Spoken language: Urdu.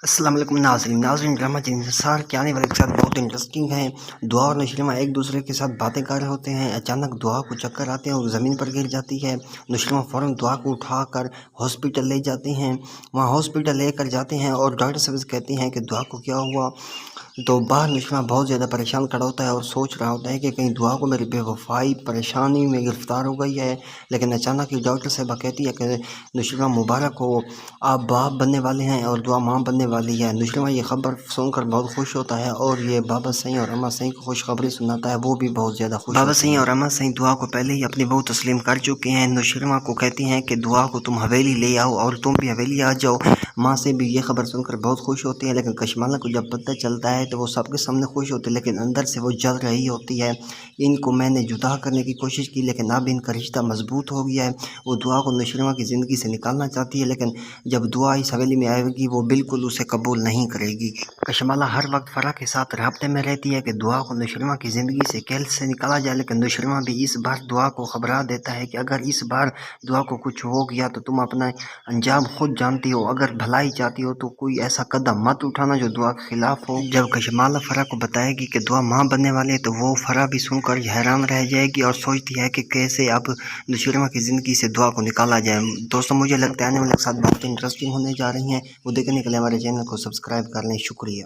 السلام علیکم ناظرین ڈرامہ انحصار کے آنے والے کے ساتھ بہت انٹرسٹنگ ہیں۔ دعا اور نشریمہ ایک دوسرے کے ساتھ باتیں کر رہے ہوتے ہیں، اچانک دعا کو چکر آتے ہیں اور زمین پر گر جاتی ہے۔ نشریمہ فوراً دعا کو اٹھا کر ہاسپٹل لے جاتے ہیں، وہاں ہاسپٹل لے کر جاتے ہیں اور ڈاکٹر صاحب کہتے ہیں کہ دعا کو کیا ہوا۔ تو باہر نشریمہ بہت زیادہ پریشان کھڑا ہوتا ہے اور سوچ رہا ہوتا ہے کہ کہیں دعا کو میری بے وفائی پریشانی میں گرفتار ہو گئی ہے، لیکن اچانک ہی ڈاکٹر صاحبہ کہتی ہے کہ نشریمہ مبارک ہو، آپ باپ بننے والے ہیں اور دعا ماں بننے والی ہے۔ نشریمہ یہ خبر سن کر بہت خوش ہوتا ہے اور یہ بابا سائیں اور اما سائیں کو خوشخبری سناتا ہے، وہ بھی بہت زیادہ خوش ہوتے ہیں۔ بابا سائیں اور اما سائیں دعا کو پہلے ہی اپنی بہو تسلیم کر چکے ہیں۔ نشریمہ کو کہتی ہیں کہ دعا کو تم حویلی لے آؤ اور تم بھی حویلی آ جاؤ۔ ماں سے بھی یہ خبر سن کر بہت خوش ہوتی ہیں، لیکن کشمالہ کو جب پتہ چلتا ہے تو وہ سب کے سامنے خوش ہوتی ہے، لیکن اندر سے وہ جل رہی ہوتی ہے۔ ان کو میں نے جدا کرنے کی کوشش کی، لیکن اب ان کا رشتہ مضبوط ہو گیا ہے۔ وہ دعا کو نشریمہ کی زندگی سے نکالنا چاہتی ہے، لیکن جب دعا اس حویلی میں آئے گی وہ بالکل اسے قبول نہیں کرے گی۔ کشمالہ ہر وقت فرح کے ساتھ رابطے میں رہتی ہے کہ دعا کو نشریمہ کی زندگی سے کیسے نکالا جائے، لیکن نشریمہ بھی اس بار دعا کو خبرا دیتا ہے کہ اگر اس بار دعا کو کچھ ہو گیا تو تم اپنا انجام خود جانتی ہو، اگر بھلائی چاہتی ہو تو کوئی ایسا قدم مت اٹھانا جو دعا کے خلاف ہو۔ جب کشمالہ فرح کو بتائے گی کہ دعا ماں بننے والے ہے تو وہ فرح بھی سن کر حیران رہ جائے گی اور سوچتی ہے کہ کیسے اب نشریمہ کی زندگی سے دعا کو نکالا جائے۔ دوستوں مجھے لگتا ہے آنے والے کے ساتھ بہت انٹرسٹنگ ہونے جا رہی ہیں، وہ دیکھنے کے لیے ہمارے چینل کو سبسکرائب کر لیں۔ شکریہ۔